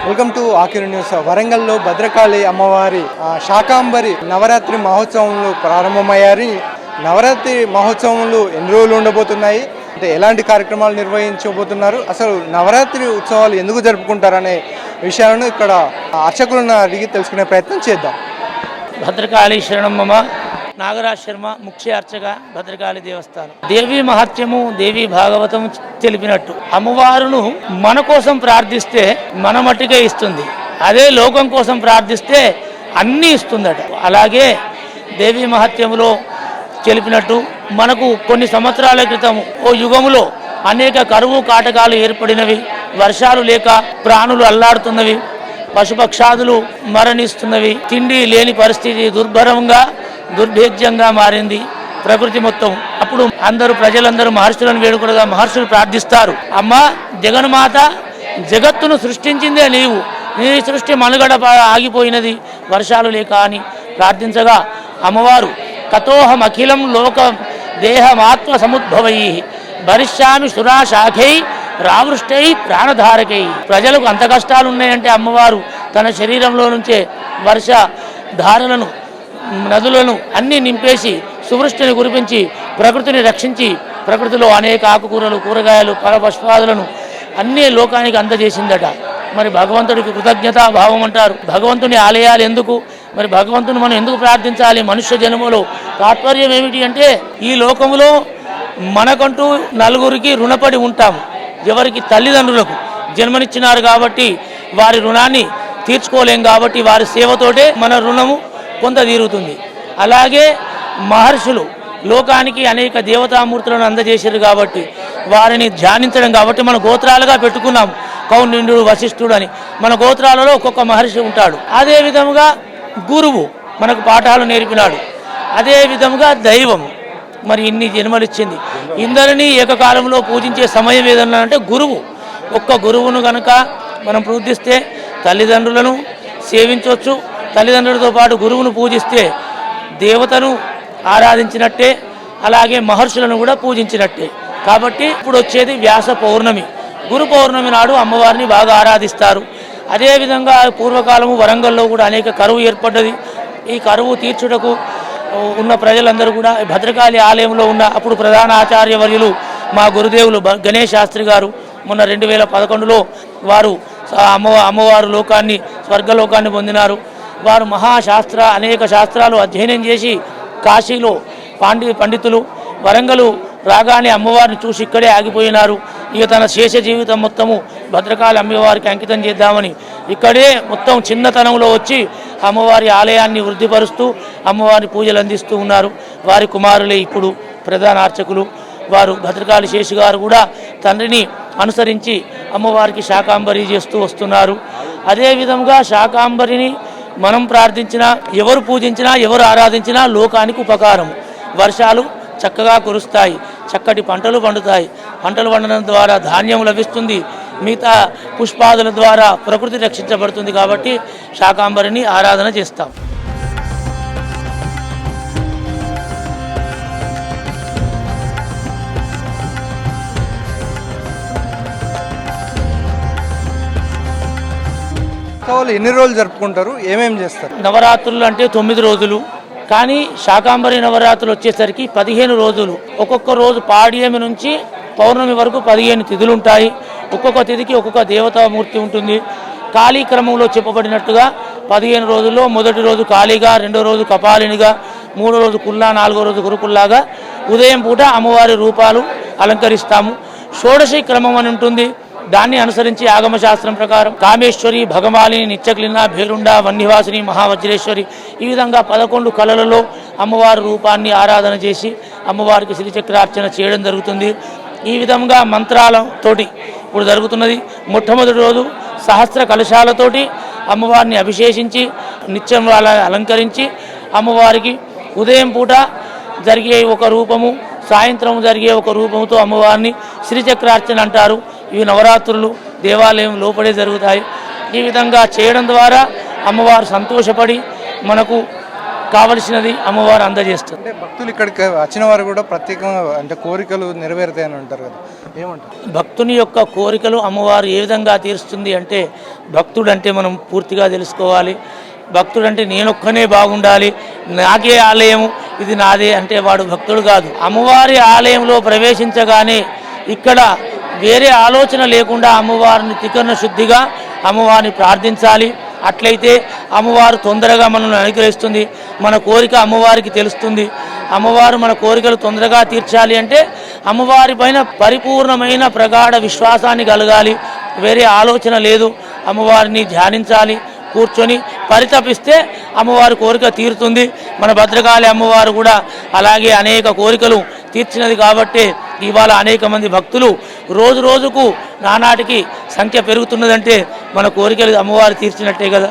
Welcome to ఆకిర్ news. వరంగల్లో భద్రకాళి అమ్మవారి శాకాంబరి నవరాత్రి మహోత్సవంలో ప్రారంభమయ్యారు. నవరాత్రి మహోత్సవంలో ఎన్ని రోజులు ఉండబోతున్నాయి, అంటే ఎలాంటి కార్యక్రమాలు నిర్వహించబోతున్నారు, అసలు నవరాత్రి ఉత్సవాలు ఎందుకు జరుపుకుంటారనే విషయాలను ఇక్కడ అర్చకులను అడిగి తెలుసుకునే ప్రయత్నం చేద్దాం. భద్రకాళి శరణమ్మ నాగరాజ్ శర్మ ముఖ్య అర్చక, భద్రకాళి దేవస్థానం. దేవి మహత్యము, దేవి భాగవతం తెలిపినట్టు అమ్మవారును మన కోసం ప్రార్థిస్తే మన మట్టికే ఇస్తుంది, అదే లోకం కోసం ప్రార్థిస్తే అన్నీ ఇస్తుందట. అలాగే దేవి మహత్యములో తెలిపినట్టు మనకు కొన్ని సంవత్సరాల క్రితం ఓ యుగములో అనేక కరువు కాటకాలు ఏర్పడినవి, వర్షాలు లేక ప్రాణులు అల్లాడుతున్నవి, పశుపక్షాదులు మరణిస్తున్నవి, తిండి లేని పరిస్థితి దుర్భరంగా దుర్భేద్యంగా మారింది ప్రకృతి మొత్తం. అప్పుడు ప్రజలందరూ మహర్షులను వేడుకలుగా మహర్షులు ప్రార్థిస్తారు, అమ్మ జగన్మాత జగత్తును సృష్టించిందే నీవు, నీ సృష్టి మనుగడ ఆగిపోయినది వర్షాలు లేక అని ప్రార్థించగా అమ్మవారు తతోహం అఖిలం లోకం దేహమాత్మ సముద్భవై భరిష్యామి సురాశాఖై రావృష్టై ప్రాణధారకై. ప్రజలకు అంత కష్టాలు ఉన్నాయంటే అమ్మవారు తన శరీరంలో నుంచే వర్ష ధారలను, నదులను అన్నీ నింపేసి సువృష్టిని కురిపించి ప్రకృతిని రక్షించి ప్రకృతిలో అనేక ఆకుకూరలు, కూరగాయలు, పరపుష్పాదులను అన్నీ లోకానికి అందజేసిందట. మరి భగవంతుడికి కృతజ్ఞతా భావం అంటారు. భగవంతుని ఆలయాలు ఎందుకు, మరి భగవంతుని మనం ఎందుకు ప్రార్థించాలి? మనుష్య జన్మలో తాత్పర్యం ఏమిటి అంటే, ఈ లోకములో మనకంటూ నలుగురికి రుణపడి ఉంటాము. ఎవరికి? తల్లిదండ్రులకు జన్మనిచ్చినారు కాబట్టి వారి రుణాన్ని తీర్చుకోలేం, కాబట్టి వారి సేవతోటే మన రుణము కొంత తీరుతుంది. అలాగే మహర్షులు లోకానికి అనేక దేవతామూర్తులను అందజేశారు కాబట్టి వారిని ధ్యానించడం, కాబట్టి మన గోత్రాలుగా పెట్టుకున్నాం కౌండిన్యుడు, వశిష్ఠుడు అని. మన గోత్రాలలో ఒక్కొక్క మహర్షి ఉంటాడు. అదే విధముగా గురువు మనకు పాఠాలు నేర్పినాడు. అదే విధముగా దైవం మరి ఇన్ని జన్మలు ఇచ్చింది. ఇందరినీ ఏకకాలంలో పూజించే సమయం ఏదన్నా అంటే గురువు. ఒక్క గురువును కనుక మనం పూజిస్తే తల్లిదండ్రులను సేవించవచ్చు, తల్లిదండ్రులతో పాటు గురువును పూజిస్తే దేవతను ఆరాధించినట్టే, అలాగే మహర్షులను కూడా పూజించినట్టే. కాబట్టి ఇప్పుడు వచ్చేది వ్యాస పౌర్ణమి, గురు పౌర్ణమి నాడు అమ్మవారిని బాగా ఆరాధిస్తారు. అదేవిధంగా పూర్వకాలము వరంగల్లో కూడా అనేక కరువు ఏర్పడ్డది. ఈ కరువు తీర్చుటకు ఉన్న ప్రజలందరూ కూడా భద్రకాళి ఆలయంలో ఉన్న అప్పుడు ప్రధాన ఆచార్యవర్యులు మా గురుదేవులు గణేష్ శాస్త్రి గారు మొన్న 2011లో వారు అమ్మవారు లోకాన్ని, స్వర్గలోకాన్ని పొందినారు. వారు అనేక శాస్త్రాలు అధ్యయనం చేసి కాశీలో పండితులు, వరంగలు రాగానే అమ్మవారిని చూసి ఇక్కడే ఆగిపోయినారు. ఇక తన శేష జీవితం మొత్తము భద్రకాళి అమ్మవారికి అంకితం చేద్దామని ఇక్కడే మొత్తం చిన్నతనంలో వచ్చి అమ్మవారి ఆలయాన్ని వృద్ధిపరుస్తూ అమ్మవారి పూజలు అందిస్తూ ఉన్నారు. వారి కుమారులే ఇప్పుడు ప్రధాన అర్చకులు. వారు భద్రకాళి శేషు గారు కూడా తండ్రిని అనుసరించి అమ్మవారికి శాకాంబరి చేస్తూ వస్తున్నారు. అదేవిధంగా శాకాంబరిని మనం ప్రార్థించినా, ఎవరు పూజించినా, ఎవరు ఆరాధించినా లోకానికి ఉపకారం. వర్షాలు చక్కగా కురుస్తాయి, చక్కటి పంటలు పండుతాయి. పంటలు పండడం ద్వారా ధాన్యం లభిస్తుంది, మిగతా పుష్పాదుల ద్వారా ప్రకృతి రక్షించబడుతుంది. కాబట్టి శాకాంబరిని ఆరాధన చేస్తాం. వాళ్ళు ఎన్ని రోజులు జరుపుకుంటారు, ఏమేమి చేస్తారు? నవరాత్రులు అంటే 9 రోజులు, కానీ శాకాంబరి నవరాత్రులు వచ్చేసరికి 15 రోజులు. ఒక్కొక్క రోజు పాడ్యమి నుంచి పౌర్ణమి వరకు 15 తిథులు ఉంటాయి. ఒక్కొక్క తిథికి ఒక్కొక్క దేవతామూర్తి ఉంటుంది. కాళీ క్రమంలో చెప్పబడినట్టుగా 15 రోజుల్లో మొదటి రోజు కాళీగా, రెండో రోజు కపాలినిగా, మూడో రోజు కుల్లా, నాలుగో రోజు గురుకుల్లాగా ఉదయం పూట అమ్మవారి రూపాలు అలంకరిస్తాము. షోడశి క్రమం అని ఉంటుంది. దాన్ని అనుసరించి ఆగమశాస్త్రం ప్రకారం కామేశ్వరి, భగమాలిని, నిత్యక్లిన, భేరుండ, వన్నివాసిని, మహావజ్రేశ్వరి ఈ విధంగా 11 కళలలో అమ్మవారి రూపాన్ని ఆరాధన చేసి అమ్మవారికి శ్రీచక్రార్చన చేయడం జరుగుతుంది. ఈ విధంగా మంత్రాలతోటి ఇప్పుడు జరుగుతున్నది. మొట్టమొదటి రోజు సహస్ర కలశాలతోటి అమ్మవారిని అభిషేకించి నిత్యం అలంకరించి అమ్మవారికి ఉదయం పూట జరిగే ఒక రూపము, సాయంత్రం జరిగే ఒక రూపంతో అమ్మవారిని శ్రీచక్రార్చన అంటారు. ఇవి నవరాత్రులు దేవాలయం లోపలే జరుగుతాయి. ఈ విధంగా చేయడం ద్వారా అమ్మవారు సంతోషపడి మనకు కావలసినది అమ్మవారు అందజేస్తుంది. అంటే భక్తులు ఇక్కడికి వచ్చిన వారు కూడా ప్రత్యేకంగా అంటే కోరికలు నెరవేరుతాయని అంటారు కదా, ఏమంటారు? భక్తుని యొక్క కోరికలు అమ్మవారు ఏ విధంగా తీరుస్తుంది అంటే, భక్తుడు అంటే మనం పూర్తిగా తెలుసుకోవాలి. భక్తుడు అంటే నేనొక్కనే బాగుండాలి, నాకే ఆలయం ఇది నాదే అంటే వాడు భక్తుడు కాదు. అమ్మవారి ఆలయంలో ప్రవేశించగానే ఇక్కడ వేరే ఆలోచన లేకుండా అమ్మవారిని త్రికరణ శుద్ధిగా అమ్మవారిని ప్రార్థించాలి. అట్లయితే అమ్మవారు తొందరగా మనల్ని అనుగ్రహిస్తుంది. మన కోరిక అమ్మవారికి తెలుస్తుంది. అమ్మవారు మన కోరికలు తొందరగా తీర్చాలి అంటే అమ్మవారి పైన పరిపూర్ణమైన ప్రగాఢ విశ్వాసాన్ని కలగాలి. వేరే ఆలోచన లేదు. అమ్మవారిని ధ్యానించాలి. కూర్చొని పరితపిస్తే అమ్మవారి కోరిక తీరుతుంది. మన భద్రకాళి అమ్మవారు కూడా అలాగే అనేక కోరికలు తీర్చినది కాబట్టి ఇవాళ అనేక మంది భక్తులు రోజు రోజుకు నానాటికి సంఖ్య పెరుగుతున్నదంటే మన కోరికలు అమ్మవారు తీర్చినట్టే కదా.